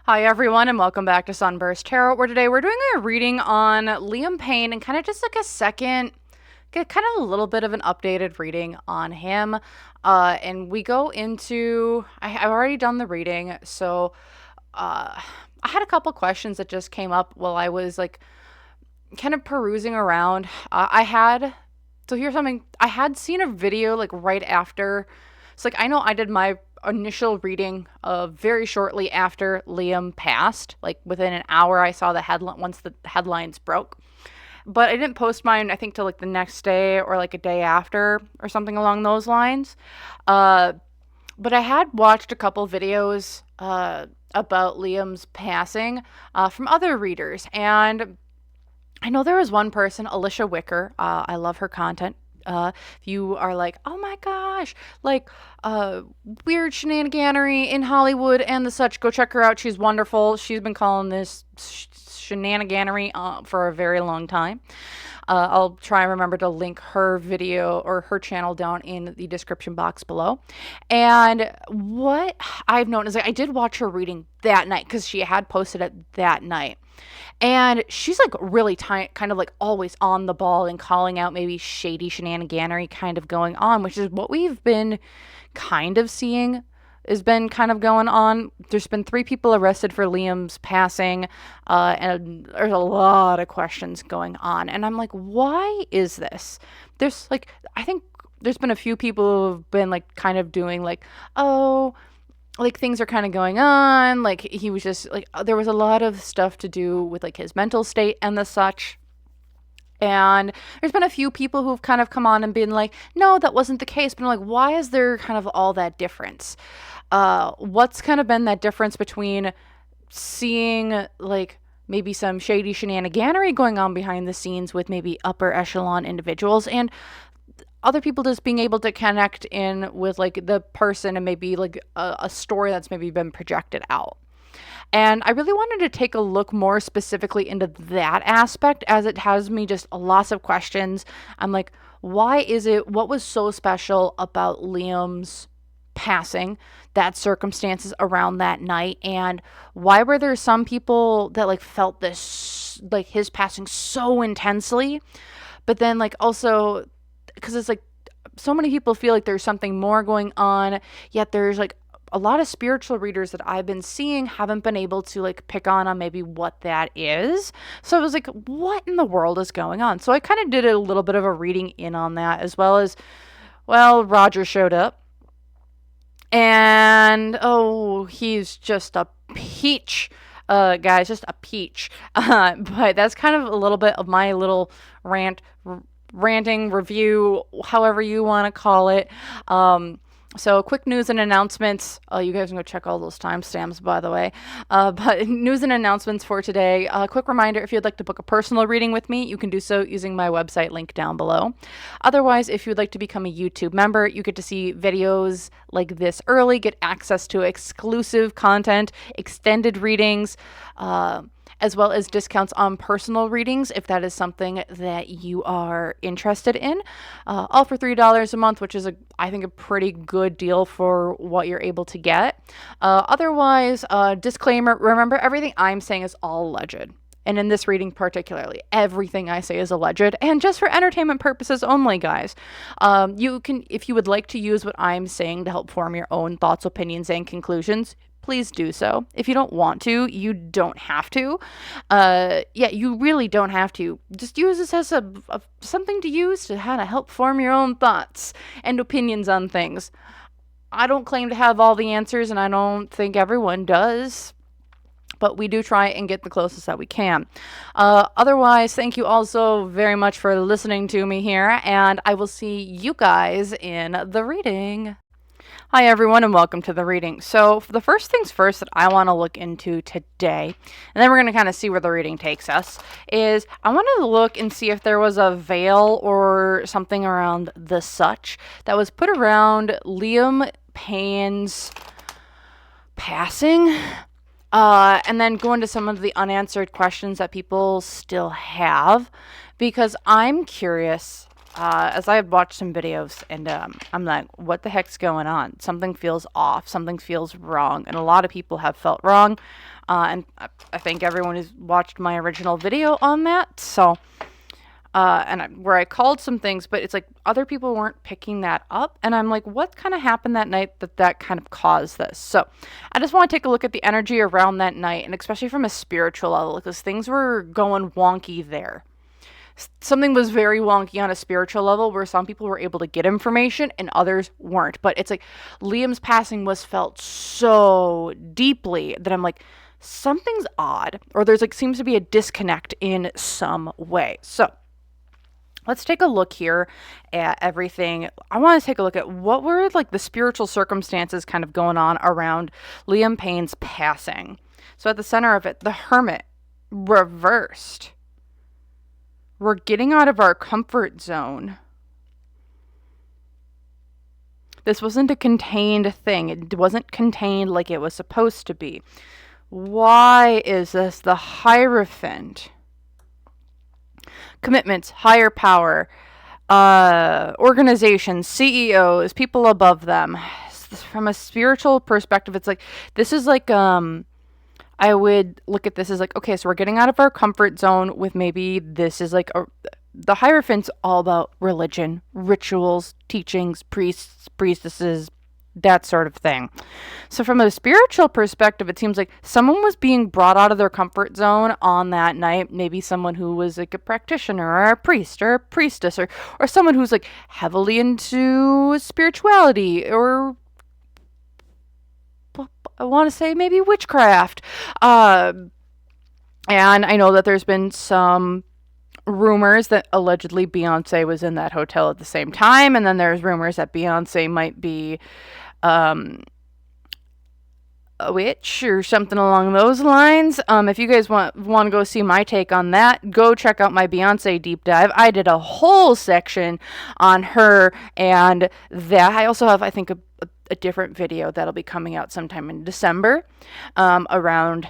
Hi everyone and welcome back to SunBurst Tarot, where today we're doing a reading on Liam Payne and kind of just like a second, get kind of a little bit of an updated reading on him. And we go into, I've already done the reading, so I had a couple questions that just came up while I was like kind of perusing around. So here's something, I had seen a video like right after, so like I know I did my initial reading very shortly after Liam passed. Like within an hour, I saw the headline once the headlines broke. But I didn't post mine, I think, till like the next day or like a day after or something along those lines. But I had watched a couple videos about Liam's passing from other readers. And I know there was one person, Alicia Wicker. I love her content. If you are like, oh my gosh, like weird shenaniganery in Hollywood and the such, go check her out. She's wonderful. She's been calling this shenaniganery for a very long time. I'll try and remember to link her video or her channel down in the description box below. And what I've noticed, like, I did watch her reading that night because she had posted it that night. And she's like really kind of like always on the ball and calling out maybe shady shenaniganery kind of going on, which is what we've been kind of seeing has been kind of going on. There's been 3 people arrested for Liam's passing, and there's a lot of questions going on. And I'm like, why is this? There's like, I think there's been a few people who've been like kind of doing like, oh, like things are kind of going on. Like he was just like, there was a lot of stuff to do with like his mental state and the such. And there's been a few people who've kind of come on and been like, no, that wasn't the case. But I'm like, why is there kind of all that difference? What's kind of been that difference between seeing like maybe some shady shenaniganery going on behind the scenes with maybe upper echelon individuals and other people just being able to connect in with like the person and maybe like a story that's maybe been projected out. And I really wanted to take a look more specifically into that aspect, as it has me just lots of questions. I'm like, why is it, what was so special about Liam's passing, that circumstances around that night, and why were there some people that like felt this, like his passing so intensely, but then like also, because it's like so many people feel like there's something more going on, yet there's like a lot of spiritual readers that I've been seeing haven't been able to like pick on maybe what that is. So I was like, what in the world is going on? So I kind of did a little bit of a reading in on that, as well as, well, Roger showed up. And oh, he's just a peach. Guys, just a peach. But that's kind of a little bit of my little ranting review, however you want to call it. So quick news and announcements. You guys can go check all those timestamps, by the way. But news and announcements for today. Quick reminder, if you'd like to book a personal reading with me, you can do so using my website link down below. Otherwise, if you'd like to become a YouTube member, you get to see videos like this early, get access to exclusive content, extended readings, as well as discounts on personal readings if that is something that you are interested in. All for $3 a month, which is, I think, a pretty good deal for what you're able to get. Otherwise, disclaimer, remember, everything I'm saying is all alleged. And in this reading particularly, everything I say is alleged and just for entertainment purposes only, guys. You can, if you would like to use what I'm saying to help form your own thoughts, opinions, and conclusions, please do so. If you don't want to, you don't have to. You really don't have to. Just use this as something to use to kind of help form your own thoughts and opinions on things. I don't claim to have all the answers, and I don't think everyone does, but we do try and get the closest that we can. Otherwise, thank you also very much for listening to me here, and I will see you guys in the reading. Hi everyone and welcome to the reading. So the first things first that I want to look into today, and then we're going to kind of see where the reading takes us, is I want to look and see if there was a veil or something around the such that was put around Liam Payne's passing, and then go into some of the unanswered questions that people still have, because I'm curious as I have watched some videos, and I'm like, what the heck's going on? Something feels off. Something feels wrong. And a lot of people have felt wrong. And I think everyone has watched my original video on that. So, where I called some things, but it's like other people weren't picking that up. And I'm like, what kind of happened that night that kind of caused this? So I just want to take a look at the energy around that night, and especially from a spiritual level, because things were going wonky there. Something was very wonky on a spiritual level where some people were able to get information and others weren't. But it's like Liam's passing was felt so deeply that I'm like, something's odd, or there's like seems to be a disconnect in some way. So let's take a look here at everything. I want to take a look at what were like the spiritual circumstances kind of going on around Liam Payne's passing. So at the center of it, the Hermit reversed. We're getting out of our comfort zone. This wasn't a contained thing. It wasn't contained like it was supposed to be. Why is this the Hierophant? Commitments, higher power, organizations, CEOs, people above them. From a spiritual perspective, it's like, this is like, I would look at this as like, okay, so we're getting out of our comfort zone with maybe this is like the Hierophant's all about religion, rituals, teachings, priests, priestesses, that sort of thing. So from a spiritual perspective, it seems like someone was being brought out of their comfort zone on that night. Maybe someone who was like a practitioner or a priest or a priestess or someone who's like heavily into spirituality or I want to say maybe witchcraft. And I know that there's been some rumors that allegedly Beyonce was in that hotel at the same time. And then there's rumors that Beyonce might be a witch or something along those lines. If you guys want to go see my take on that, go check out my Beyonce deep dive. I did a whole section on her, and that I also have, I think, a different video that'll be coming out sometime in December, around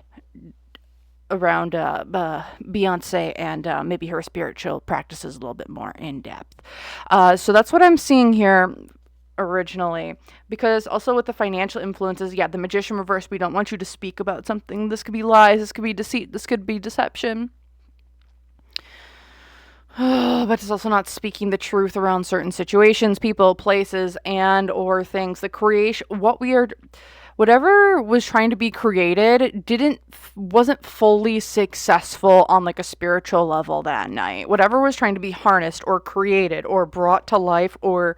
Beyonce and maybe her spiritual practices a little bit more in depth. So that's what I'm seeing here originally, because also with the financial influences, the Magician reverse, we don't want you to speak about something. This could be lies, this could be deceit, this could be deception. But it's also not speaking the truth around certain situations, people, places, and or things. The creation, whatever was trying to be created wasn't fully successful on like a spiritual level that night. Whatever was trying to be harnessed or created or brought to life or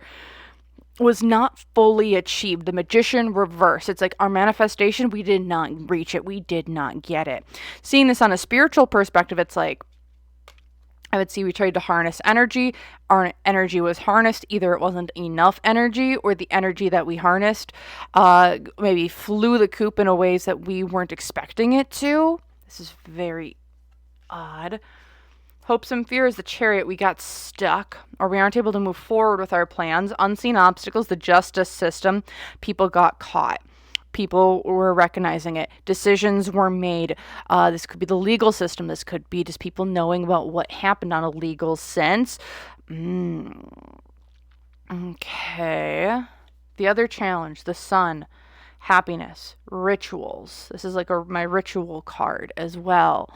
was not fully achieved. The Magician reverse. It's like our manifestation, we did not reach it. We did not get it. Seeing this on a spiritual perspective, it's like, I would see we tried to harness energy. Our energy was harnessed. Either it wasn't enough energy or the energy that we harnessed maybe flew the coop in a ways that we weren't expecting it to. This is very odd. Hopes and fears, the Chariot, we got stuck or we aren't able to move forward with our plans. Unseen obstacles, the justice system, people got caught. People were recognizing it. Decisions were made. This could be the legal system. This could be just people knowing about what happened on a legal sense. Okay. The other challenge, the Sun, happiness, rituals. This is like my ritual card as well.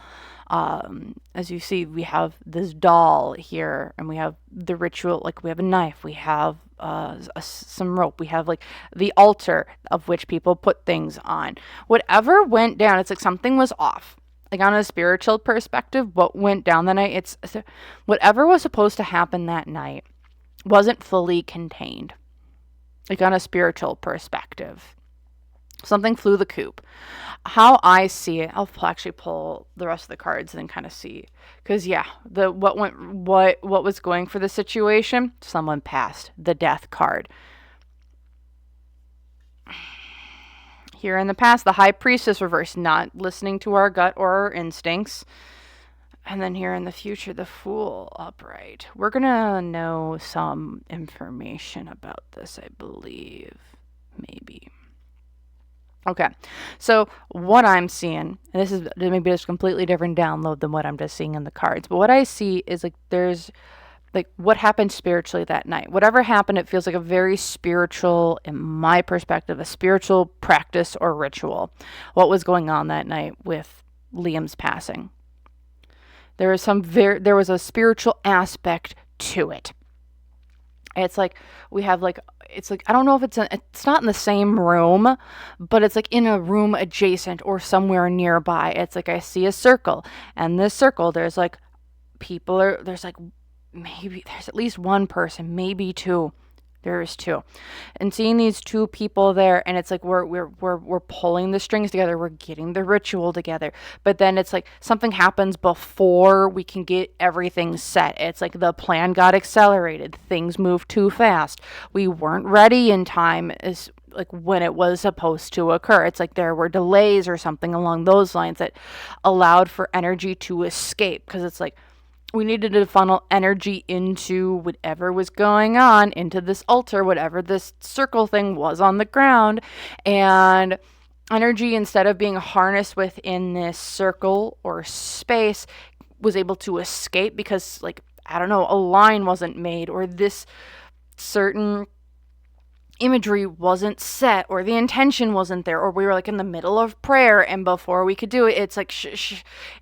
As you see, we have this doll here, and we have the ritual, like we have a knife, we have some rope, we have like the altar of which people put things on. Whatever went down, it's like something was off. Like on a spiritual perspective, what went down that night, it's whatever was supposed to happen that night wasn't fully contained. Like on a spiritual perspective. Something flew the coop. How I see it, I'll actually pull the rest of the cards and then kind of see. Because what was going for the situation? Someone passed the Death card. Here in the past, the High Priestess reverse, not listening to our gut or our instincts. And then here in the future, the Fool upright. We're going to know some information about this, I believe. Maybe. Okay, so what I'm seeing, and this is maybe just a completely different download than what I'm just seeing in the cards, but what I see is like there's like what happened spiritually that night. Whatever happened, it feels like a very spiritual, in my perspective, a spiritual practice or ritual. What was going on that night with Liam's passing? There was a spiritual aspect to it. It's like we have like it's like I don't know if it's not in the same room, but it's like in a room adjacent or somewhere nearby. It's like I see a circle, and this circle there's like there's like maybe there's at least one person, maybe two. There's two. And seeing these two people there, and it's like we're pulling the strings together, we're getting the ritual together. But then it's like something happens before we can get everything set. It's like the plan got accelerated. Things moved too fast. We weren't ready in time as like when it was supposed to occur. It's like there were delays or something along those lines that allowed for energy to escape, because it's like we needed to funnel energy into whatever was going on, into this altar, whatever this circle thing was on the ground. And energy, instead of being harnessed within this circle or space, was able to escape because, like, I don't know, a line wasn't made, or this certain imagery wasn't set, or the intention wasn't there, or we were like in the middle of prayer, and before we could do it, it's like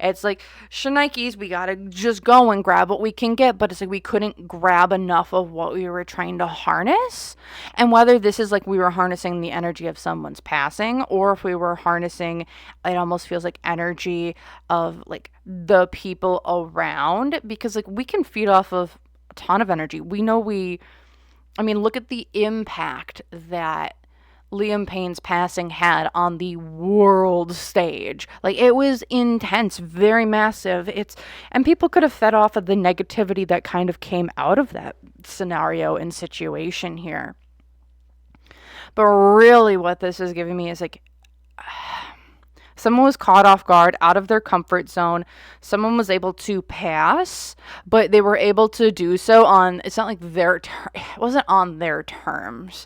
it's like shnikes, we gotta just go and grab what we can get. But it's like we couldn't grab enough of what we were trying to harness. And whether this is like we were harnessing the energy of someone's passing, or if we were harnessing, it almost feels like energy of like the people around, because like we can feed off of a ton of energy. Look at the impact that Liam Payne's passing had on the world stage. Like, it was intense, very massive. And people could have fed off of the negativity that kind of came out of that scenario and situation here. But really what this is giving me is like, someone was caught off guard, out of their comfort zone. Someone was able to pass, but they were able to do so on, it's not like it wasn't on their terms,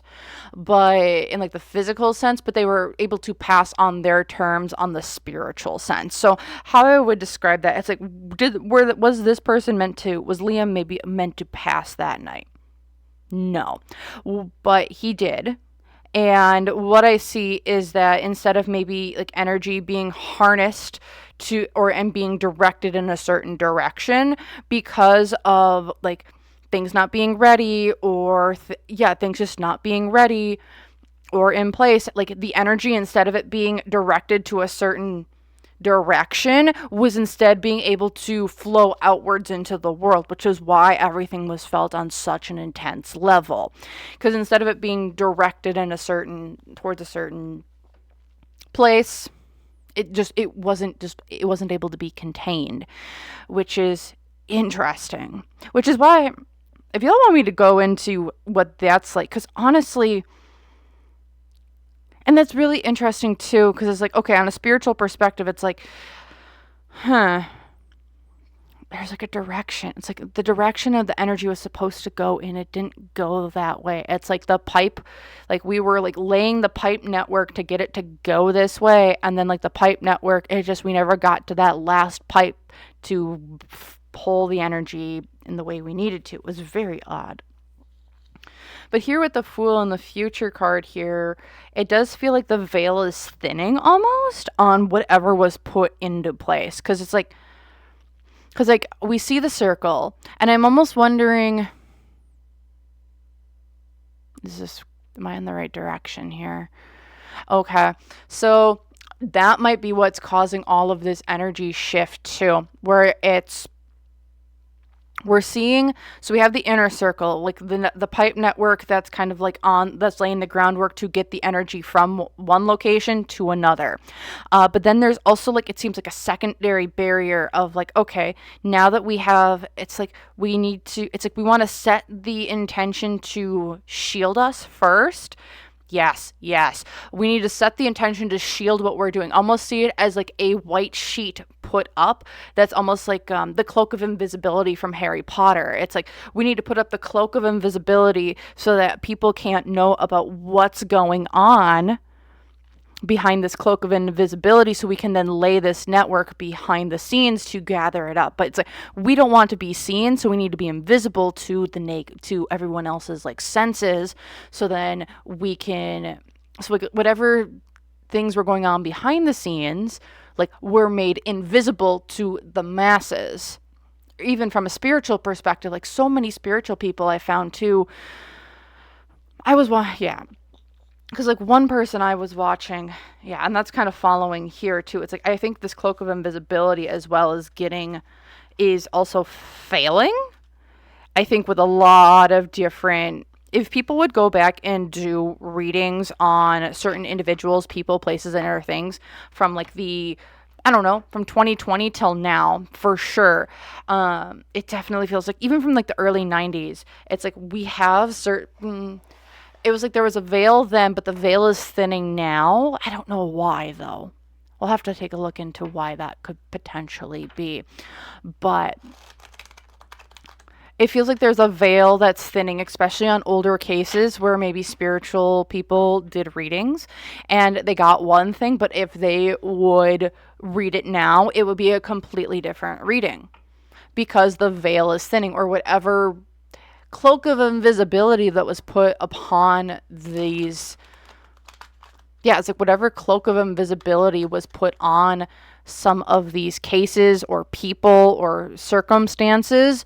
but in like the physical sense, but they were able to pass on their terms on the spiritual sense. So how I would describe that, it's like, was Liam maybe meant to pass that night? No, but he did. And what I see is that instead of maybe like energy being harnessed and being directed in a certain direction because of like things not being ready, or things just not being ready or in place, like the energy, instead of it being directed to a certain direction, was instead being able to flow outwards into the world, which is why everything was felt on such an intense level. Because instead of it being directed towards a certain place, it wasn't able to be contained, which is interesting. Which is why, if y'all want me to go into what that's like, because honestly, and that's really interesting too, because it's like, okay, on a spiritual perspective, it's like, there's like a direction. It's like the direction of the energy was supposed to go in. It didn't go that way. It's like the pipe, like we were like laying the pipe network to get it to go this way. And then like the pipe network, we never got to that last pipe to pull the energy in the way we needed to. It was very odd. But here with the Fool and the Future card here, it does feel like the veil is thinning almost on whatever was put into place. Because we see the circle, and I'm almost wondering, am I in the right direction here? Okay, so that might be what's causing all of this energy shift too, where we're seeing, so we have the inner circle, like the pipe network that's kind of like that's laying the groundwork to get the energy from one location to another. But then there's also like, it seems like a secondary barrier of like, okay, now that we have, it's like we want to set the intention to shield us first. Yes. We need to set the intention to shield what we're doing. Almost see it as like a white sheet put up. That's almost like the cloak of invisibility from Harry Potter. It's like we need to put up the cloak of invisibility so that people can't know about what's going on behind this cloak of invisibility so we can then lay this network behind the scenes to gather it up. But it's like we don't want to be seen, so we need to be invisible to to everyone else's like senses, so then we can whatever things were going on behind the scenes, like we're made invisible to the masses. Even from a spiritual perspective, like so many spiritual people I found too. Because like one person I was watching, and that's kind of following here too. It's like I think this cloak of invisibility as well as is also failing. I think with a lot of different, if people would go back and do readings on certain individuals, people, places, and other things from like from 2020 till now, for sure. It definitely feels like even from like the early 90s, it's like we have certain, it was like there was a veil then, but the veil is thinning now. I don't know why, though. We'll have to take a look into why that could potentially be. But it feels like there's a veil that's thinning, especially on older cases where maybe spiritual people did readings and they got one thing, but if they would read it now, it would be a completely different reading because the veil is thinning, or whatever cloak of invisibility that was put upon these. It's like whatever cloak of invisibility was put on some of these cases or people or circumstances,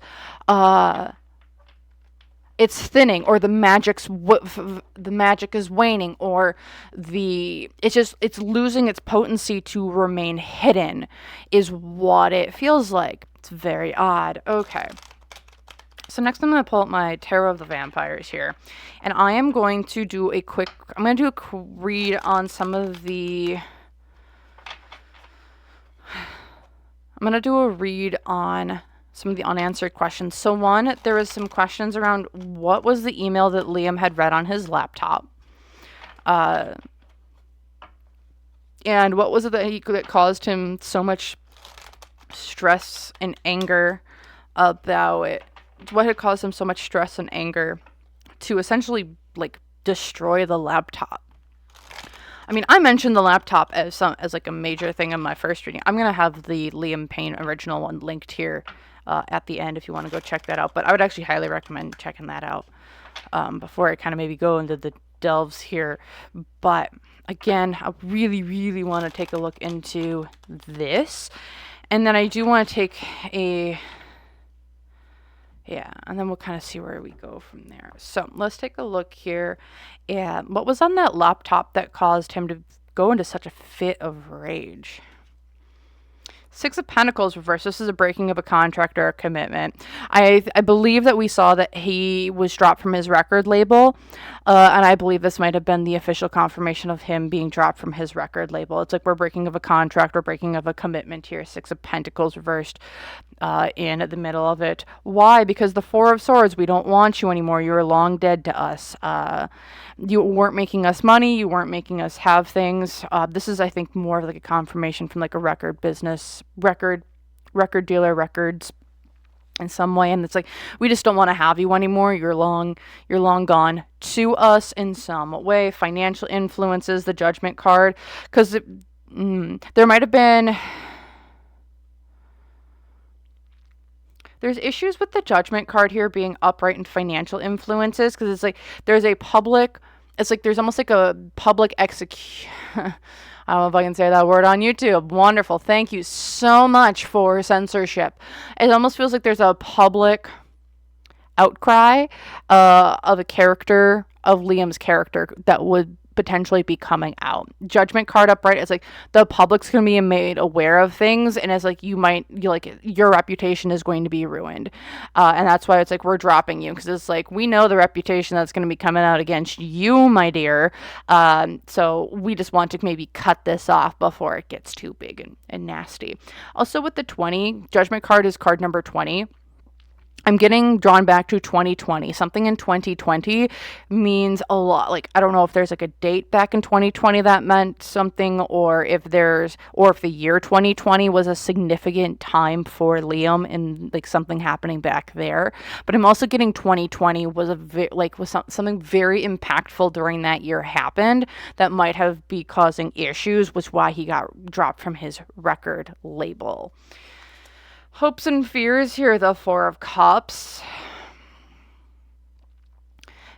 it's thinning, or the magic is waning, or it's losing its potency to remain hidden, is what it feels like. It's very odd. Okay. So next I'm going to pull up my Tarot of the Vampires here. And I am going to do a quick read on some of the... I'm going to do a read on some of the unanswered questions. So one, there was some questions around what was the email that Liam had read on his laptop? And what was it that caused him so much stress and anger about it? What had caused him so much stress and anger to essentially like destroy the laptop? I mean, I mentioned the laptop as like a major thing in my first reading. I'm gonna have the Liam Payne original one linked here at the end if you want to go check that out. But I would actually highly recommend checking that out before I kind of maybe go into the delves here. But again, I really, really want to take a look into this, and then I do want to take a. And then we'll kind of see where we go from there. So let's take a look here at what was on that laptop that caused him to go into such a fit of rage. Six of Pentacles reversed. This is a breaking of a contract or a commitment. I believe that we saw that he was dropped from his record label. And I believe this might have been the official confirmation of him being dropped from his record label. It's like we're breaking of a contract or breaking of a commitment here. Six of Pentacles reversed in the middle of it. Why? Because the Four of Swords, we don't want you anymore. You're long dead to us. You weren't making us money. You weren't making us have things. This is, I think, more of like a confirmation from like a record business, record dealer, records in some way. And it's like, we just don't want to have you anymore. You're long gone to us in some way. Financial influences, the Judgment card, because there might have been... There's issues with the Judgment card here being upright and financial influences, because it's like there's almost like a public execution. I don't know if I can say that word on YouTube. Wonderful. Thank you so much for censorship. It almost feels like there's a public outcry of a character, of Liam's character, that would potentially be coming out. Judgment card upright is like the public's gonna be made aware of things, and it's like your reputation is going to be ruined, and that's why it's like we're dropping you, because it's like we know the reputation that's going to be coming out against you, my dear, so we just want to maybe cut this off before it gets too big and nasty. Also with the 20, Judgment card is card number 20. I'm getting drawn back to 2020. Something in 2020 means a lot. Like, I don't know if there's like a date back in 2020 that meant something, or if the year 2020 was a significant time for Liam and like something happening back there. But I'm also getting 2020 was something very impactful during that year happened that might have be causing issues, which is why he got dropped from his record label. Hopes and fears here, the Four of Cups.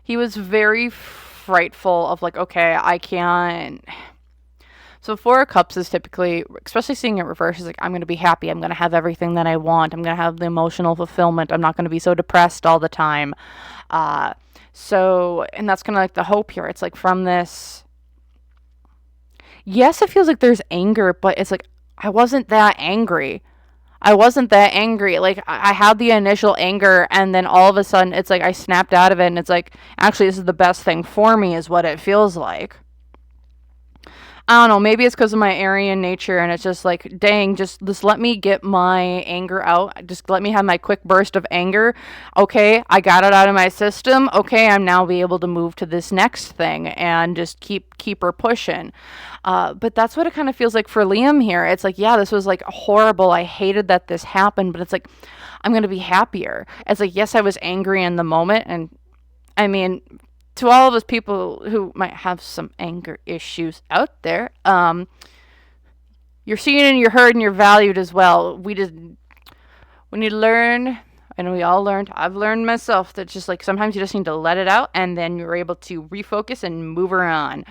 He was very frightful of like, okay, I can't. So Four of Cups is typically, especially seeing it reverse, is like, I'm going to be happy. I'm going to have everything that I want. I'm going to have the emotional fulfillment. I'm not going to be so depressed all the time. And that's kind of like the hope here. It's like from this, yes, it feels like there's anger, but it's like, I wasn't that angry. Like, I had the initial anger, and then all of a sudden, it's like I snapped out of it, and it's like, actually, this is the best thing for me, is what it feels like. I don't know, maybe it's because of my Aryan nature, and it's just like, dang, just let me get my anger out. Just let me have my quick burst of anger. Okay, I got it out of my system. Okay, I'm now be able to move to this next thing and just keep her pushing. But that's what it kind of feels like for Liam here. It's like, yeah, this was like horrible. I hated that this happened, but it's like, I'm going to be happier. It's like, yes, I was angry in the moment, and I mean, to all of us people who might have some anger issues out there, you're seen and you're heard and you're valued as well. We need to learn, and we all learned, I've learned myself, that just like sometimes you just need to let it out, and then you're able to refocus and move on.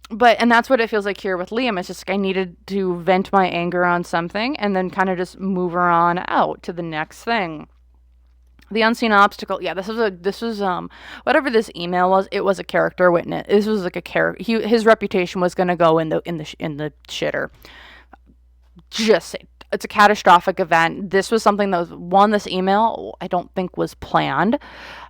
And that's what it feels like here with Liam. It's just like I needed to vent my anger on something and then kind of just move her on out to the next thing. The unseen obstacle. Yeah, this was whatever this email was. It was a character witness. This was like a character. His reputation was gonna go in the shitter. Just say it's a catastrophic event. This was something that was this email I don't think was planned,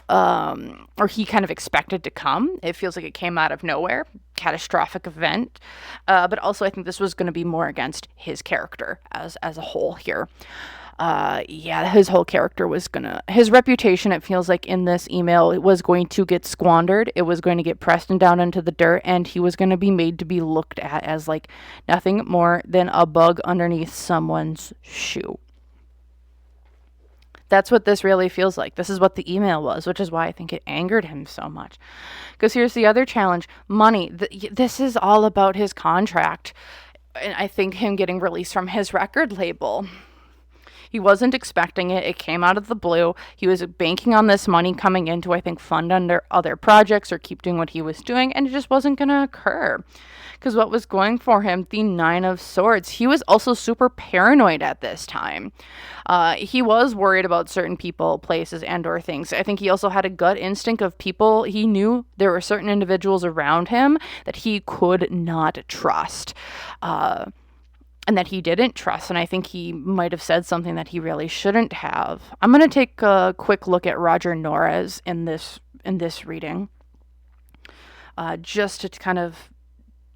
or he kind of expected to come. It feels like it came out of nowhere. Catastrophic event, but also I think this was going to be more against his character as a whole here. His whole character his reputation, it feels like in this email, it was going to get squandered. It was going to get pressed down into the dirt, and he was going to be made to be looked at as like nothing more than a bug underneath someone's shoe. That's what this really feels like. This is what the email was, which is why I think it angered him so much. Because here's the other challenge. Money. This is all about his contract. And I think him getting released from his record label. He wasn't expecting it. It came out of the blue. He was banking on this money coming in to, I think, fund under other projects or keep doing what he was doing, and it just wasn't going to occur. Because what was going for him, the Nine of Swords, he was also super paranoid at this time. He was worried about certain people, places, and or things. I think he also had a gut instinct of people. He knew there were certain individuals around him that he could not trust. And that he didn't trust, and I think he might have said something that he really shouldn't have. I'm going to take a quick look at Roger Norris in this reading, just to kind of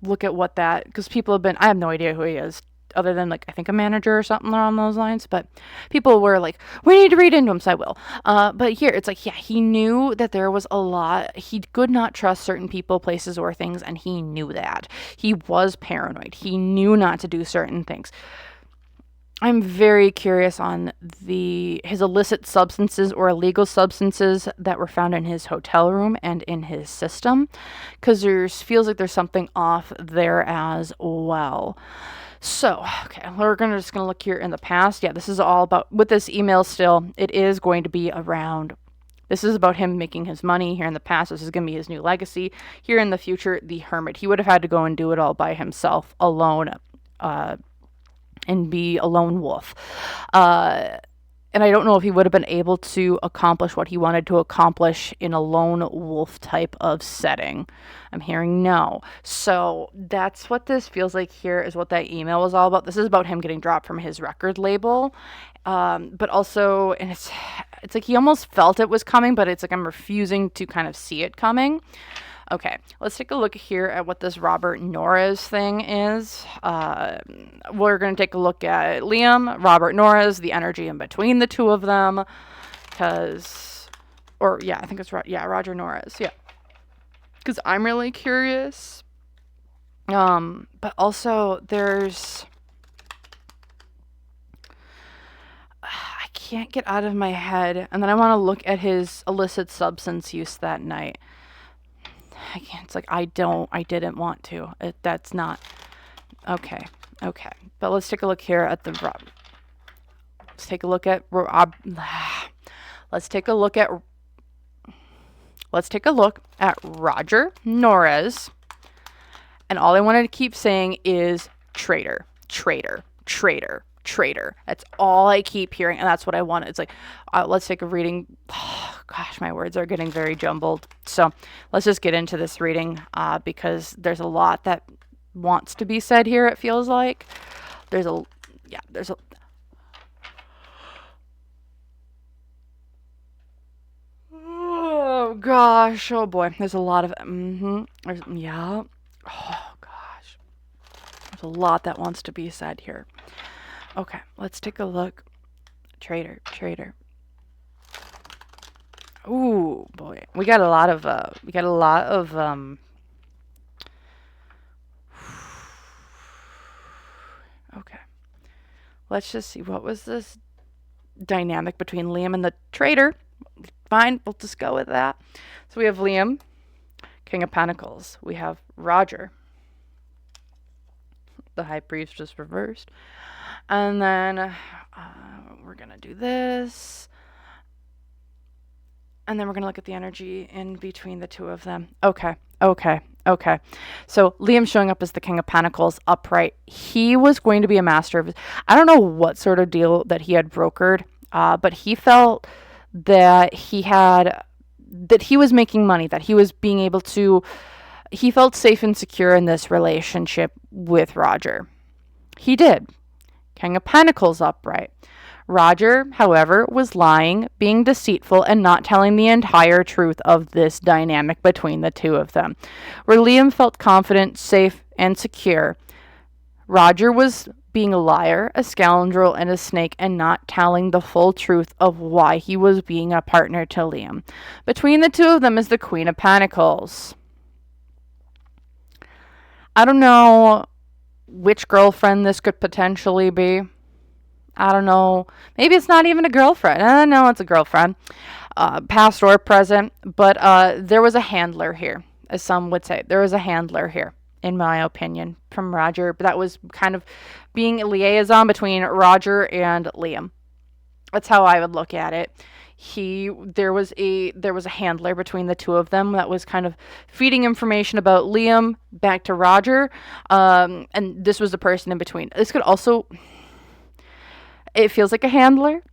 look at what that, because people have been, I have no idea who he is, other than like I think a manager or something along those lines, but people were like, we need to read into him, so I will. But here it's like, yeah, he knew that there was a lot. He could not trust certain people, places, or things, and he knew that. He was paranoid. He knew not to do certain things. I'm very curious on his illicit substances or illegal substances that were found in his hotel room and in his system, because feels like there's something off there as well. So, okay, we're just going to look here in the past. Yeah, this is all about, with this email still, it is going to be around, this is about him making his money. Here in the past, this is going to be his new legacy. Here in the future, the Hermit. He would have had to go and do it all by himself, alone, and be a lone wolf. And I don't know if he would have been able to accomplish what he wanted to accomplish in a lone wolf type of setting. I'm hearing no. So that's what this feels like here, is what that email was all about. This is about him getting dropped from his record label. But also, and it's like he almost felt it was coming, but it's like I'm refusing to kind of see it coming. Okay, let's take a look here at what this Robert Norris thing is. We're going to take a look at Liam, Robert Norris, the energy in between the two of them. because, or yeah, I think it's Roger Norris. Yeah, because I'm really curious. But also there's, I can't get out of my head, and then I want to look at his illicit substance use that night. I can't. It's like I didn't want to. That's not okay. Okay, but let's take a look here at the. Let's take a look at. Let's take a look at Roger Norris, and all I wanted to keep saying is traitor, traitor, traitor, traitor. That's all I keep hearing, and that's what I want. It's like, let's take a reading. Oh, gosh, my words are getting very jumbled. So let's just get into this reading because there's a lot that wants to be said here. It feels like there's a. Oh gosh, oh boy, there's a lot of yeah. Oh gosh, there's a lot that wants to be said here. Okay, let's take a look. Traitor, traitor. Ooh boy, we got a lot of okay, let's just see, what was this dynamic between Liam and the traitor? Fine, we'll just go with that. So we have Liam, King of Pentacles. We have Roger, the High Priest just reversed. And then we're going to do this. And then we're going to look at the energy in between the two of them. Okay. So Liam showing up as the King of Pentacles upright. He was going to be a master of, I don't know what sort of deal that he had brokered, but he felt that he was making money, that he was being able to, he felt safe and secure in this relationship with Roger. He did. King of Pentacles upright. Roger, however, was lying, being deceitful, and not telling the entire truth of this dynamic between the two of them. Where Liam felt confident, safe, and secure, Roger was being a liar, a scoundrel, and a snake, and not telling the full truth of why he was being a partner to Liam. Between the two of them is the Queen of Pentacles. I don't know which girlfriend this could potentially be. I don't know. Maybe it's not even a girlfriend. I know it's a girlfriend, past or present. But there was a handler here, as some would say. There was a handler here, in my opinion, from Roger. But that was kind of being a liaison between Roger and Liam. That's how I would look at it. There was a handler between the two of them that was kind of feeding information about Liam back to Roger, and this was the person in between. This could also, it feels like a handler,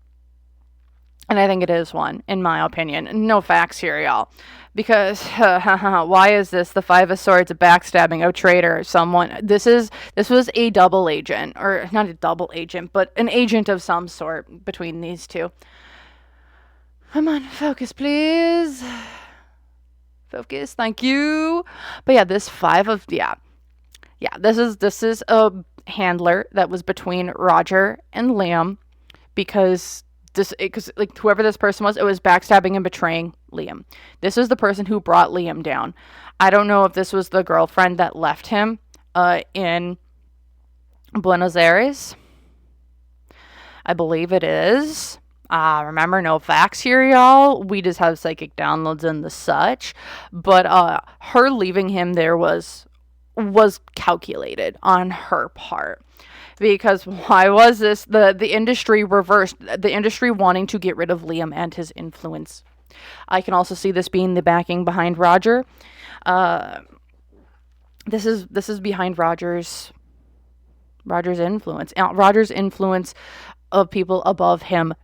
and I think it is one, in my opinion. No facts here, y'all. Because, why is this the Five of Swords, a backstabbing, a traitor, someone? This was a double agent, or not a double agent, but an agent of some sort between these two. Come on, focus, please. Focus, thank you. But yeah, this this is a handler that was between Roger and Liam, because like whoever this person was, it was backstabbing and betraying Liam. This was the person who brought Liam down. I don't know if this was the girlfriend that left him in Buenos Aires. I believe it is. Remember, no facts here, y'all. We just have psychic downloads and the such. But her leaving him there was calculated on her part. Because why was this? The industry reversed. The industry wanting to get rid of Liam and his influence. I can also see this being the backing behind Roger. This is behind Roger's influence. Roger's influence of people above him.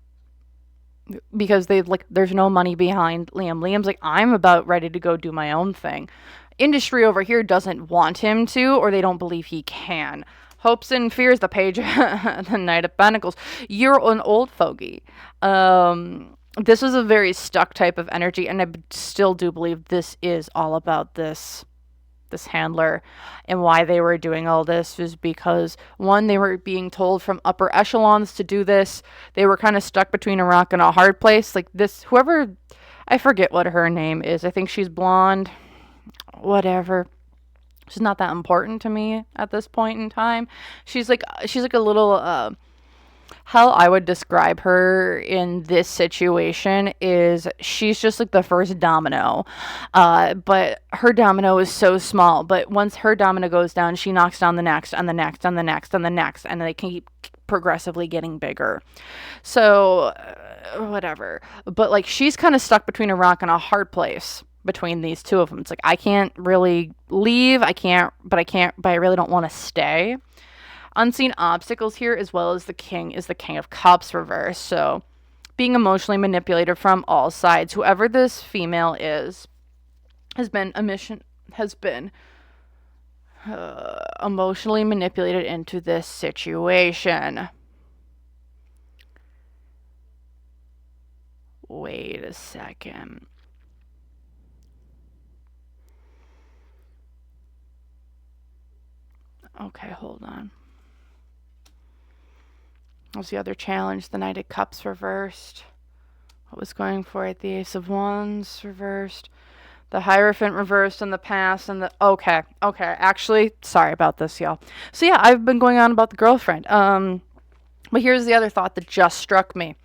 Because there's no money behind Liam. Liam's like, I'm about ready to go do my own thing. Industry over here doesn't want him to, or they don't believe he can. Hopes and fears, the page, the Knight of Pentacles. You're an old fogey. This is a very stuck type of energy, and I still do believe this is all about this this handler, and why they were doing all this was because, one, they were being told from upper echelons to do this. They were kind of stuck between a rock and a hard place. Like this, whoever, I forget what her name is. I think she's blonde. Whatever. She's not that important to me at this point in time. She's like a little how I would describe her in this situation is she's just like the first domino. But her domino is so small. But once her domino goes down, she knocks down the next and the next and the next and the next. And they keep progressively getting bigger. So, whatever. But like she's kind of stuck between a rock and a hard place between these two of them. It's like I can't really leave. But I really don't want to stay. Unseen obstacles here, as well as the king, is the King of Cups reversed. So being emotionally manipulated from all sides. Whoever this female is has been emotionally manipulated into this situation. Wait a second. Okay, hold on. What was the other challenge? The Knight of Cups reversed. What was going for it? The Ace of Wands reversed. The Hierophant reversed in the past. And the... Okay. Actually, sorry about this, y'all. So yeah, I've been going on about the girlfriend. But here's the other thought that just struck me.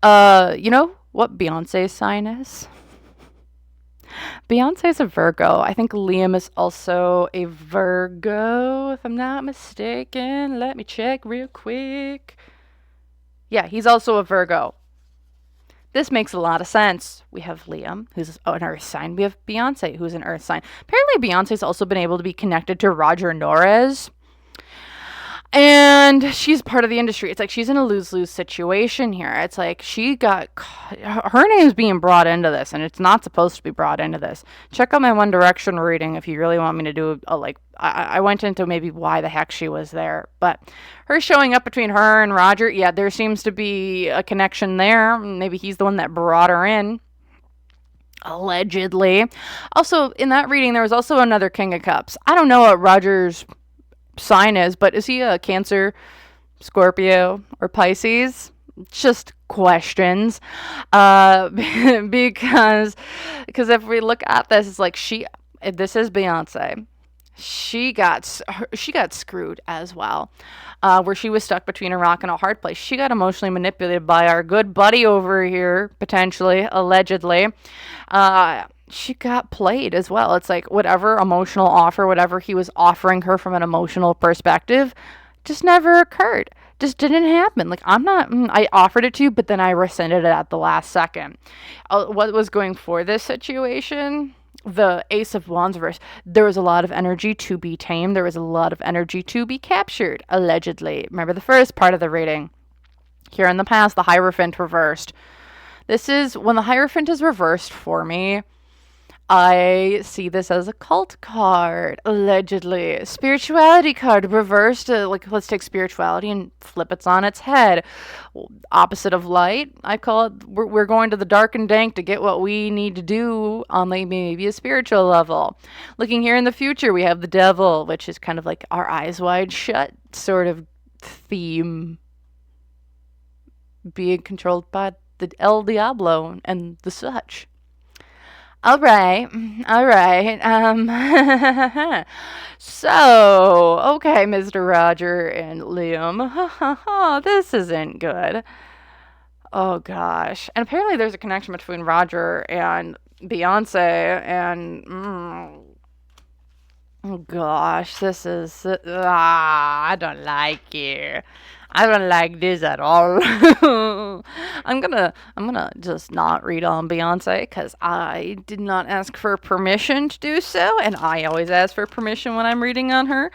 You know what Beyonce's sign is? Beyonce's a Virgo. I think Liam is also a Virgo, if I'm not mistaken. Let me check real quick. Yeah, he's also a Virgo. This makes a lot of sense. We have Liam, who's an earth sign. We have Beyonce, who's an earth sign. Apparently, Beyonce's also been able to be connected to Roger Norris. And she's part of the industry. It's like she's in a lose-lose situation here. It's like her name's being brought into this, and it's not supposed to be brought into this. Check out my One Direction reading if you really want me to do I went into maybe why the heck she was there. But her showing up between her and Roger, yeah, there seems to be a connection there. Maybe he's the one that brought her in. Allegedly. Also, in that reading, there was also another King of Cups. I don't know what Roger's sign is, but is he a Cancer, Scorpio, or Pisces? Just questions. Because if we look at this, it's like this is Beyonce. She got screwed as well, where she was stuck between a rock and a hard place. She got emotionally manipulated by our good buddy over here, potentially, allegedly. She got played as well. It's like whatever emotional offer, whatever he was offering her from an emotional perspective, just never occurred. Just didn't happen. Like, I offered it to you, but then I rescinded it at the last second. What was going for this situation? The Ace of Wands reverse. There was a lot of energy to be tamed. There was a lot of energy to be captured, allegedly. Remember the first part of the reading. Here in the past, the Hierophant reversed. This is when the Hierophant is reversed for me. I see this as a cult card, allegedly. Spirituality card reversed. Let's take spirituality and flip it on its head. Opposite of light, I call it. We're going to the dark and dank to get what we need to do on maybe a spiritual level. Looking here in the future, we have the devil, which is kind of like our eyes wide shut sort of theme. Being controlled by the El Diablo and the such. All right. So, okay, Mr. Roger and Liam. This isn't good. Oh, gosh. And apparently there's a connection between Roger and Beyonce, and... oh, gosh. This is... I don't like you. I don't like this at all. I'm gonna just not read on Beyonce because I did not ask for permission to do so, and I always ask for permission when I'm reading on her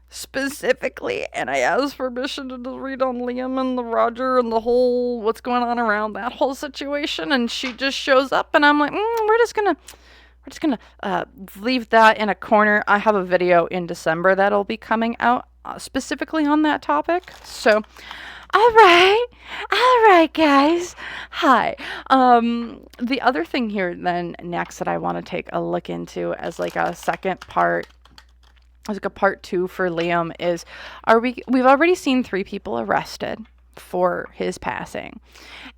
specifically, and I asked permission to read on Liam and the Roger and the whole what's going on around that whole situation, and she just shows up, and I'm like, we're just gonna leave that in a corner. I have a video in December that'll be coming out specifically on that topic. So, all right, guys. Hi. The other thing here then next that I want to take a look into as like a second part as like a part 2 for Liam is, we've already seen 3 people arrested for his passing.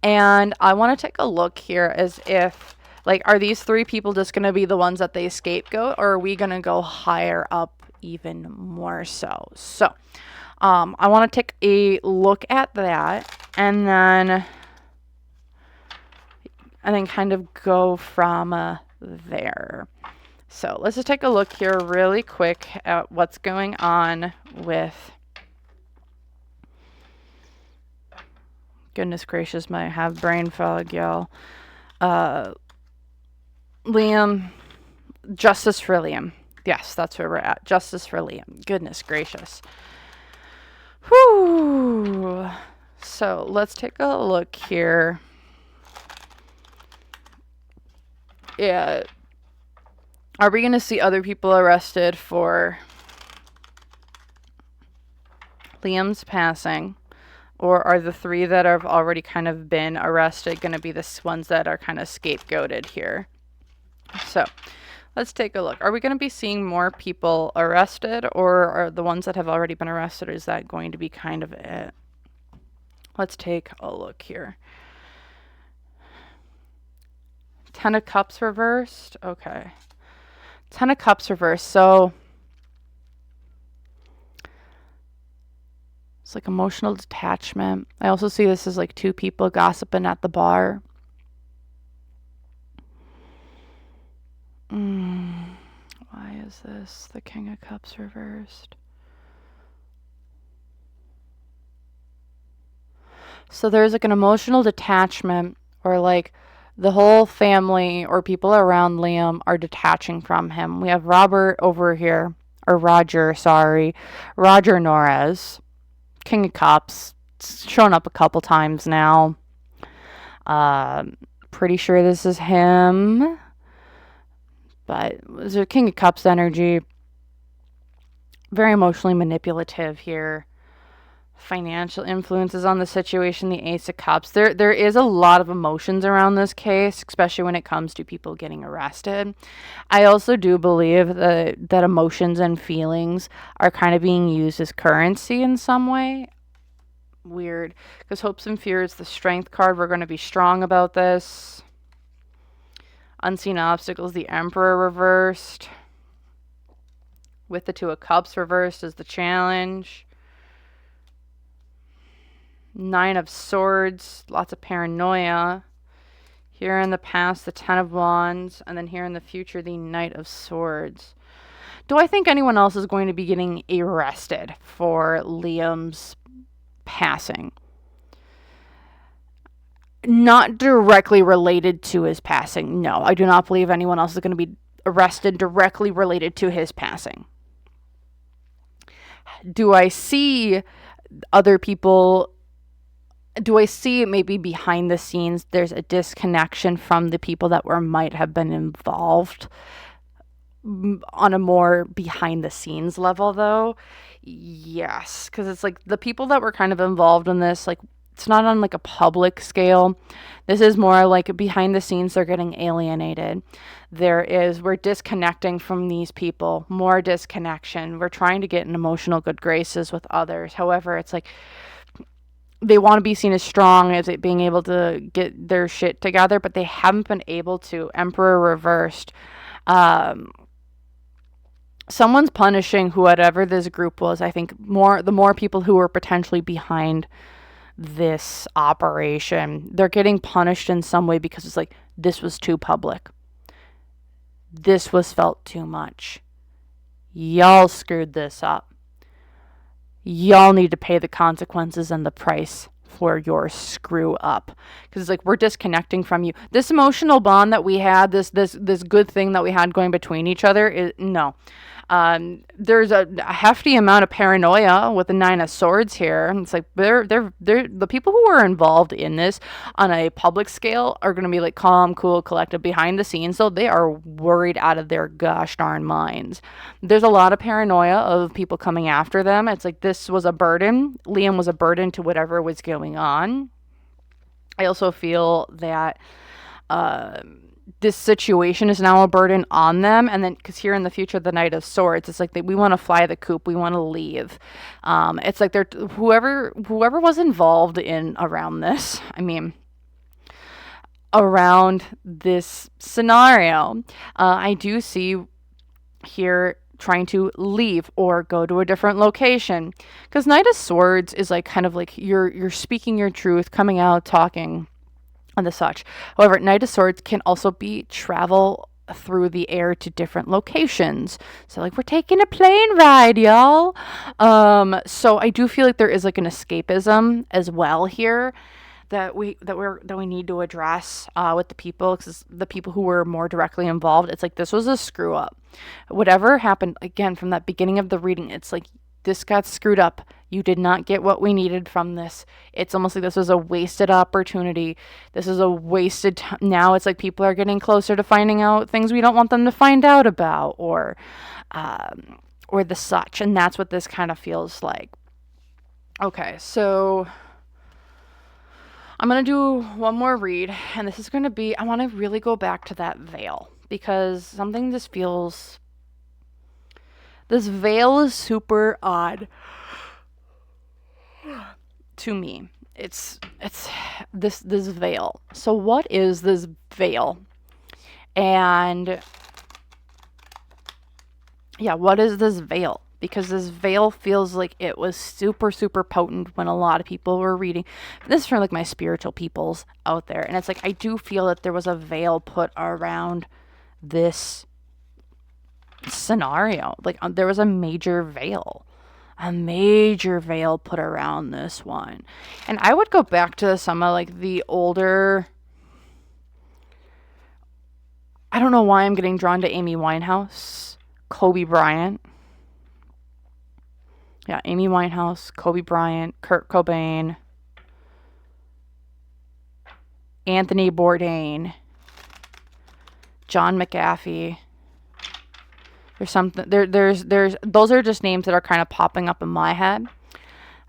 And I want to take a look here as if, like, are these 3 people just going to be the ones that they scapegoat, or are we going to go higher up even more so? So, I want to take a look at that and then kind of go from there. So let's just take a look here really quick at what's going on with, goodness gracious, might have brain fog, y'all. Liam, justice for Liam. Yes, that's where we're at. Justice for Liam. Goodness gracious. Whew. So let's take a look here. Yeah. Are we going to see other people arrested for Liam's passing? Or are the 3 that have already kind of been arrested going to be the ones that are kind of scapegoated here? So let's take a look. Are we going to be seeing more people arrested, or are the ones that have already been arrested, is that going to be kind of it? Let's take a look here. 10 of Cups reversed. Okay. 10 of Cups reversed. So it's like emotional detachment. I also see this as like 2 people gossiping at the bar. Why is this the King of Cups reversed? So there's like an emotional detachment, or like the whole family or people around Liam are detaching from him. We have Robert over here, or Roger, sorry. Roger Norris, King of Cups. It's shown up a couple times now. Pretty sure this is him. But there's a King of Cups energy. Very emotionally manipulative here. Financial influences on the situation, the Ace of Cups. There is a lot of emotions around this case, especially when it comes to people getting arrested. I also do believe that emotions and feelings are kind of being used as currency in some way. Weird. Because hopes and fears, the Strength card, we're going to be strong about this. Unseen obstacles, the Emperor reversed. With the 2 of Cups reversed is the challenge. 9 of Swords, lots of paranoia. Here in the past, the 10 of Wands, and then here in the future, the Knight of Swords. Do I think anyone else is going to be getting arrested for Liam's passing? Not directly related to his passing. No, I do not believe anyone else is going to be arrested directly related to his passing. Do I see other people? Do I see maybe behind the scenes there's a disconnection from the people that might have been involved on a more behind the scenes level, though? Yes, because it's like the people that were kind of involved in this, like, it's not on like a public scale. This is more like behind the scenes, they're getting alienated. We're disconnecting from these people, more disconnection. We're trying to get in emotional good graces with others. However, it's like they want to be seen as strong, as it being able to get their shit together, but they haven't been able to. Emperor reversed. Someone's punishing whoever this group was. I think the more people who were potentially behind this operation, they're getting punished in some way, because it's like, this was too public. This was felt too much. Y'all screwed this up. Y'all need to pay the consequences and the price for your screw up. Because it's like, we're disconnecting from you. This emotional bond that we had, this good thing that we had going between each other, no. There's a hefty amount of paranoia with the 9 of Swords here. It's like they're the people who are involved in this on a public scale are going to be like calm, cool, collected behind the scenes. So they are worried out of their gosh darn minds. There's a lot of paranoia of people coming after them. It's like this was a burden. Liam was a burden to whatever was going on. I also feel that this situation is now a burden on them. And then, because here in the future, the Knight of Swords, it's like we want to fly the coop, we want to leave. It's like they're whoever was involved in around this. I mean, around this scenario, I do see here trying to leave or go to a different location, because Knight of Swords is like kind of like you're speaking your truth, coming out, talking, and the such. However, Knight of Swords can also be travel through the air to different locations. So like we're taking a plane ride, y'all. So I do feel like there is like an escapism as well here that we need to address with the people, because the people who were more directly involved, it's like this was a screw up. Whatever happened, again, from that beginning of the reading, it's like this got screwed up. You did not get what we needed from this. It's almost like this was a wasted opportunity. This is a wasted now it's like people are getting closer to finding out things we don't want them to find out about, or the such. And that's what this kind of feels like. Okay, so I'm going to do one more read, and this is going to be, I want to really go back to that veil, because something just feels, this veil is super odd to me. It's this veil. So what is this veil? And yeah, what is this veil? Because this veil feels like it was super, super potent when a lot of people were reading. This is for like my spiritual peoples out there. And it's like, I do feel that there was a veil put around this scenario. Like there was a major veil put around this one. And I would go back to some of like the older, I don't know why I'm getting drawn to Amy Winehouse, Kobe Bryant. Yeah, Amy Winehouse, Kobe Bryant, Kurt Cobain, Anthony Bourdain, John McAfee. There's something there's those are just names that are kind of popping up in my head.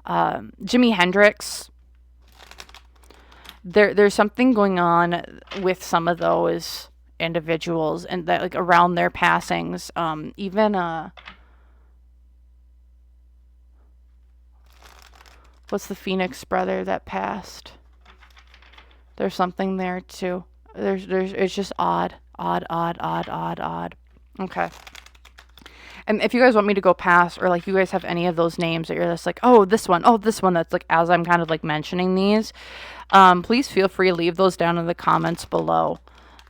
Jimi Hendrix. There's something going on with some of those individuals, and that like around their passings. Even what's the Phoenix brother that passed? There's something there too. There's it's just odd. Okay. And if you guys want me to go past, or like you guys have any of those names that you're just like, oh, this one, that's like, as I'm kind of like mentioning these, please feel free to leave those down in the comments below.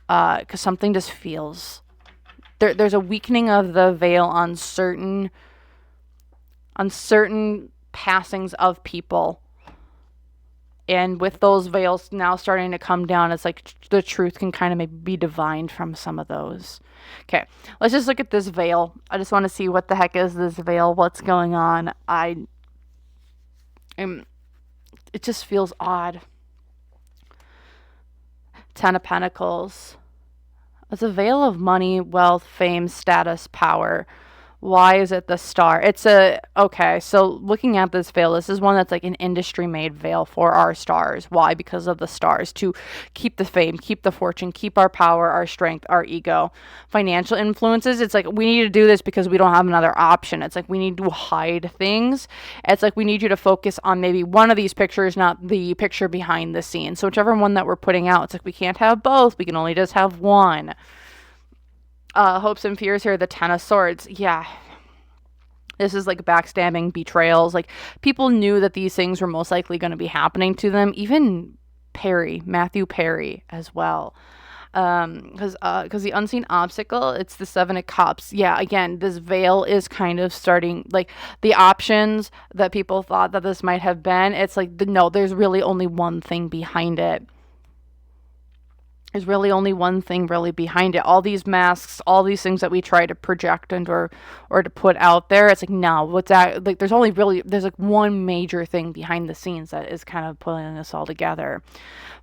Because something just feels, there's a weakening of the veil on certain passings of people. And with those veils now starting to come down, it's like the truth can kind of maybe be divined from some of those. Okay, let's just look at this veil. I just want to see what the heck is this veil, what's going on. It just feels odd. Ten of Pentacles. It's a veil of money, wealth, fame, status, power. Why is it the star? Okay, so looking at this veil, this is one that's like an industry-made veil for our stars. Why? Because of the stars, to keep the fame, keep the fortune, keep our power, our strength, our ego. Financial influences, it's like we need to do this because we don't have another option. It's like we need to hide things. It's like we need you to focus on maybe one of these pictures, not the picture behind the scenes. So whichever one that we're putting out, it's like we can't have both. We can only just have one. Hopes and fears here, the Ten of Swords. Yeah. This is like backstabbing, betrayals. Like people knew that these things were most likely going to be happening to them. Even Matthew Perry as well. Because the unseen obstacle, it's the Seven of Cups. Yeah, again, this veil is kind of starting, like the options that people thought that this might have been. It's like, no, there's really only one thing behind it. There's really only one thing really behind it. All these masks, all these things that we try to project and or to put out there, it's like, no, what's that? Like, there's like one major thing behind the scenes that is kind of pulling this all together.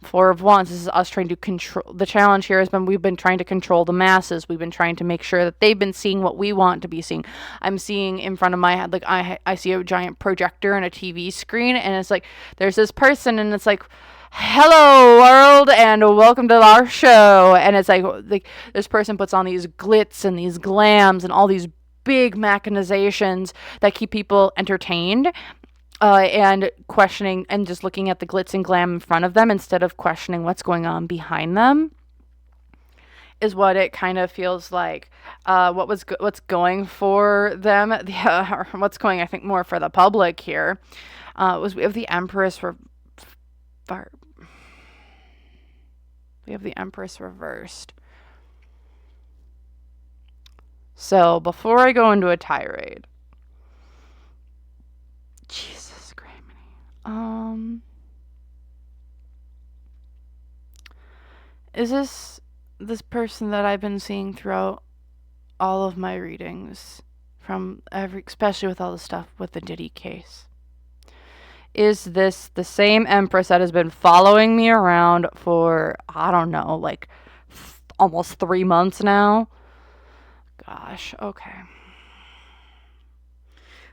Four of Wands, this is us trying to control. The challenge here has been we've been trying to control the masses. We've been trying to make sure that they've been seeing what we want to be seeing. I'm seeing in front of my head, like I see a giant projector and a TV screen, and it's like there's this person, and it's like, hello world and welcome to our show. And it's like this person puts on these glitz and these glams and all these big machinations that keep people entertained, and questioning and just looking at the glitz and glam in front of them instead of questioning what's going on behind them is what it kind of feels like. What's going for them, or what's going, I think, more for the public here, was we have the Empress we have the Empress reversed. So before I go into a tirade, Jesus Christ, is this person that I've been seeing throughout all of my readings, especially with all the stuff with the Diddy case? Is this the same Empress that has been following me around for, I don't know, like almost 3 months now? Gosh, okay.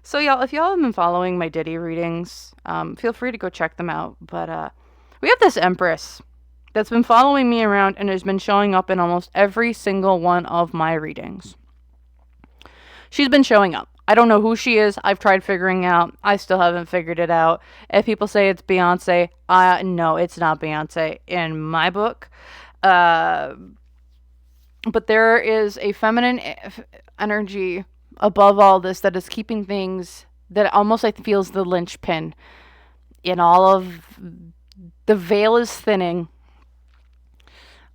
So y'all, if y'all have been following my Diddy readings, feel free to go check them out. But we have this Empress that's been following me around and has been showing up in almost every single one of my readings. She's been showing up. I don't know who she is. I've tried figuring out. I still haven't figured it out. If people say it's Beyonce, no, it's not Beyonce in my book. But there is a feminine energy above all this that is keeping things, that almost like feels the linchpin in all of the veil is thinning.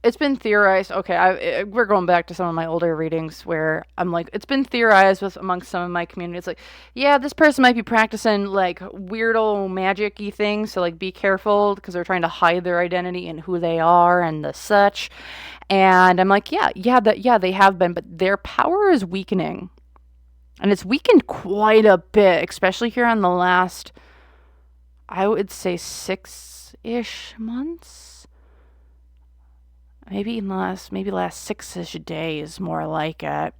It's been theorized. Okay, we're going back to some of my older readings where I'm like, it's been theorized amongst some of my community. It's like, yeah, this person might be practicing like weirdo magic-y things, so like be careful because they're trying to hide their identity and who they are and the such. And I'm like, yeah, they have been, but their power is weakening, and it's weakened quite a bit, especially here on the last, I would say 6-ish months. Maybe last 6-ish days, more like it.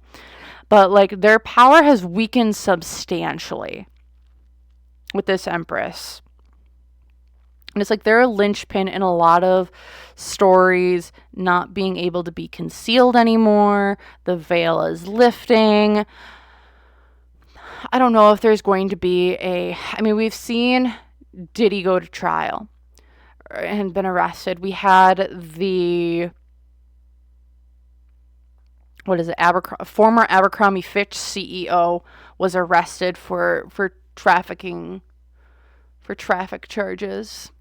But like their power has weakened substantially with this Empress. And it's like they're a linchpin in a lot of stories not being able to be concealed anymore. The veil is lifting. I don't know if there's going to be we've seen Diddy go to trial and been arrested. We had the former Abercrombie Fitch CEO was arrested for traffic charges.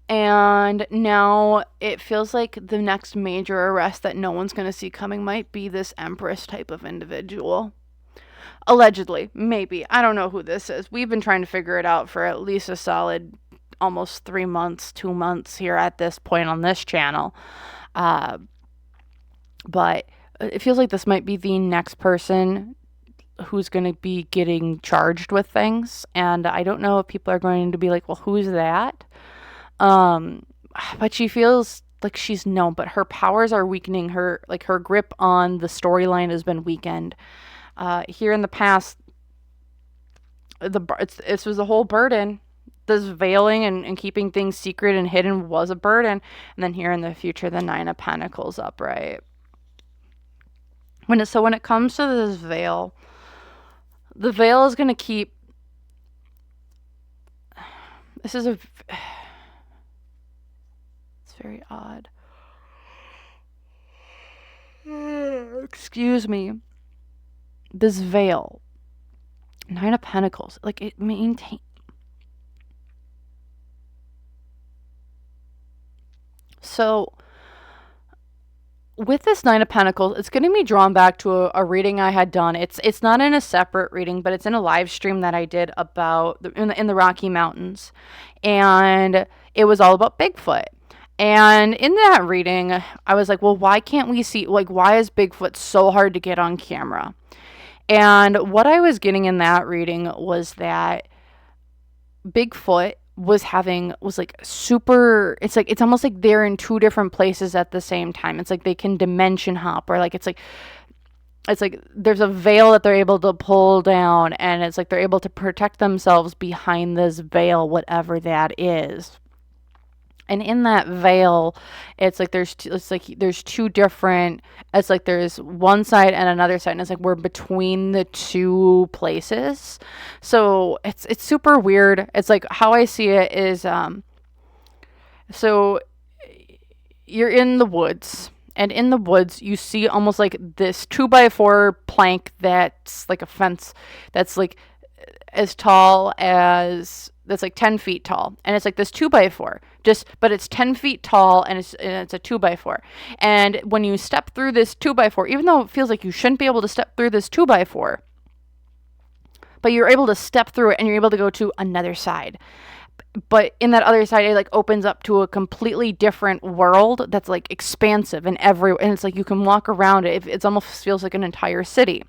And now it feels like the next major arrest that no one's going to see coming might be this Empress type of individual. Allegedly, maybe. I don't know who this is. We've been trying to figure it out for at least a solid almost 3 months, 2 months here at this point on this channel. But it feels like this might be the next person who's going to be getting charged with things. And I don't know if people are going to be like, well, who's that? But she feels like she's known, but her powers are weakening. Her grip on the storyline has been weakened. Here in the past, it was a whole burden. This veiling and keeping things secret and hidden was a burden. And then here in the future, the 9 of Pentacles upright. When it comes to this veil, the veil is going to keep... It's very odd. Excuse me. This veil, 9 of Pentacles, like it maintains... So, with this 9 of Pentacles, it's going to be drawn back to a reading I had done. It's not in a separate reading, but it's in a live stream that I did about in the Rocky Mountains. And it was all about Bigfoot. And in that reading, I was like, well, why can't we see, like, why is Bigfoot so hard to get on camera? And what I was getting in that reading was that Bigfoot was like super, it's almost like they're in 2 different places at the same time. It's like they can dimension hop, or like it's like there's a veil that they're able to pull down, and it's like they're able to protect themselves behind this veil, whatever that is. And in that veil, it's like there's two different. It's like there's one side and another side, and it's like we're between the two places. So it's super weird. It's like how I see it is so you're in the woods, and in the woods you see almost like this 2x4 plank that's like a fence that's like as tall as that's like 10 feet tall, and it's like this 2x4 but it's 10 feet tall, and it's a 2x4, and when you step through this 2x4, even though it feels like you shouldn't be able to step through this 2x4, but you're able to step through it and you're able to go to another side. But in that other side, it like opens up to a completely different world that's like expansive and it's like you can walk around it. It almost feels like an entire city.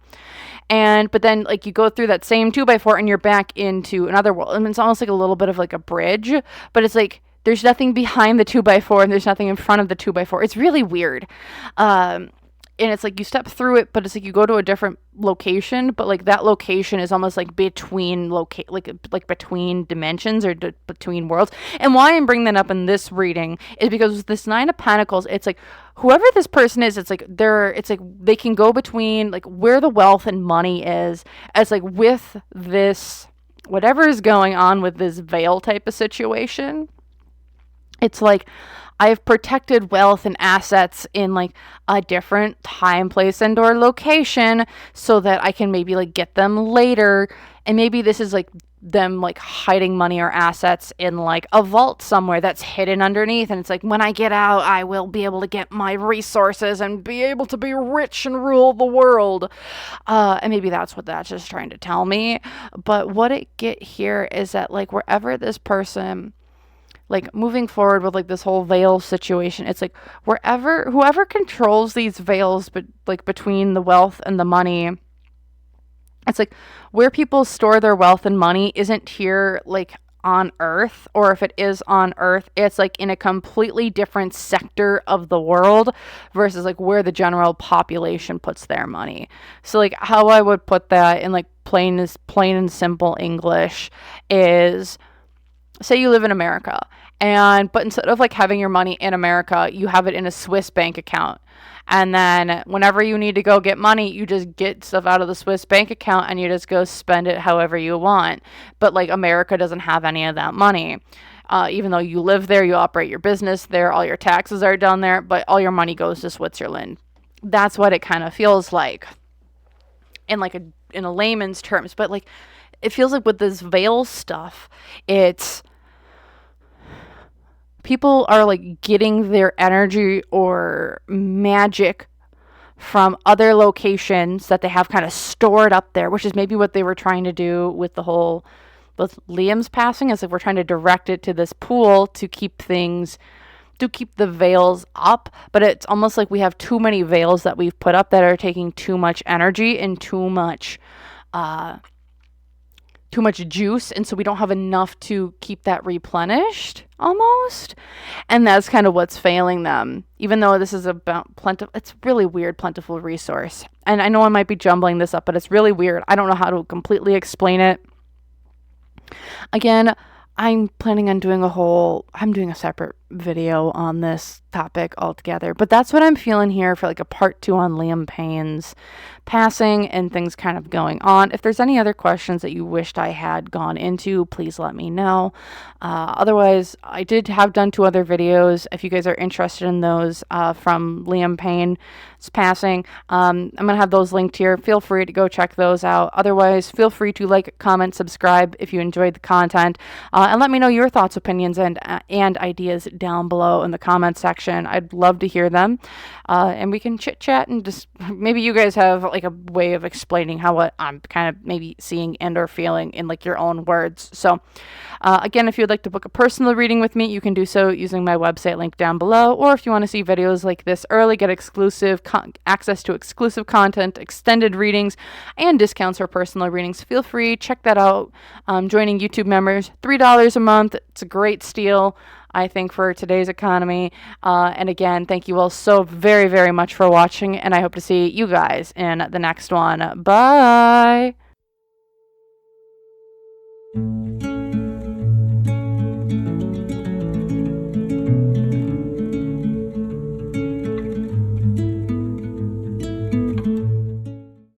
But then like you go through that same 2x4 and you're back into another world. I mean, it's almost like a little bit of like a bridge, but it's like there's nothing behind the 2x4 and there's nothing in front of the 2x4. It's really weird. And it's like you step through it, but it's like you go to a different location, but like that location is almost like between between dimensions or between worlds. And why I'm bringing that up in this reading is because with this 9 of Pentacles, it's like whoever this person is, it's like they can go between like where the wealth and money is, as like with this whatever is going on with this veil type of situation. It's like I've protected wealth and assets in like a different time, place, and or location so that I can maybe like get them later. And maybe this is like them like hiding money or assets in like a vault somewhere that's hidden underneath. And it's like when I get out, I will be able to get my resources and be able to be rich and rule the world. And maybe that's what that's just trying to tell me. But what it get here is that like wherever this person, like moving forward with like this whole veil situation, it's like whoever controls these veils, but like between the wealth and the money, it's like where people store their wealth and money isn't here like on Earth, or if it is on Earth, it's like in a completely different sector of the world versus like where the general population puts their money. So like how I would put that in like plain and simple English is, say you live in America, but instead of like having your money in America, you have it in a Swiss bank account. And then whenever you need to go get money, you just get stuff out of the Swiss bank account and you just go spend it however you want. But like America doesn't have any of that money. Even though you live there, you operate your business there, all your taxes are done there, but all your money goes to Switzerland. That's what it kind of feels like in a layman's terms. But like it feels like with this veil stuff, it's people are like getting their energy or magic from other locations that they have kind of stored up there, which is maybe what they were trying to do with Liam's passing, is like we're trying to direct it to this pool to keep the veils up. But it's almost like we have too many veils that we've put up that are taking too much energy and too much juice, and so we don't have enough to keep that replenished almost. And that's kind of what's failing them, even though this is about it's really weird, plentiful resource. And I know I might be jumbling this up, but it's really weird. I don't know how to completely explain it. Again, I'm planning on doing a separate video on this topic altogether, but that's what I'm feeling here for like a part 2 on Liam Payne's passing and things kind of going on. If there's any other questions that you wished I had gone into, please let me know. Otherwise, I did have done 2 other videos. If you guys are interested in those from Liam Payne's passing, I'm going to have those linked here. Feel free to go check those out. Otherwise, feel free to like, comment, subscribe if you enjoyed the content, and let me know your thoughts, opinions, and ideas down below in the comment section. I'd love to hear them, and we can chit chat and just maybe you guys have like a way of explaining what I'm kind of maybe seeing and or feeling in like your own words. So again, if you'd like to book a personal reading with me, you can do so using my website link down below, or if you want to see videos like this early, get exclusive access to exclusive content, extended readings, and discounts for personal readings, feel free, check that out. Joining YouTube members, $3 a month. It's a great steal, I think, for today's economy. And again, thank you all so very, very much for watching, and I hope to see you guys in the next one. Bye!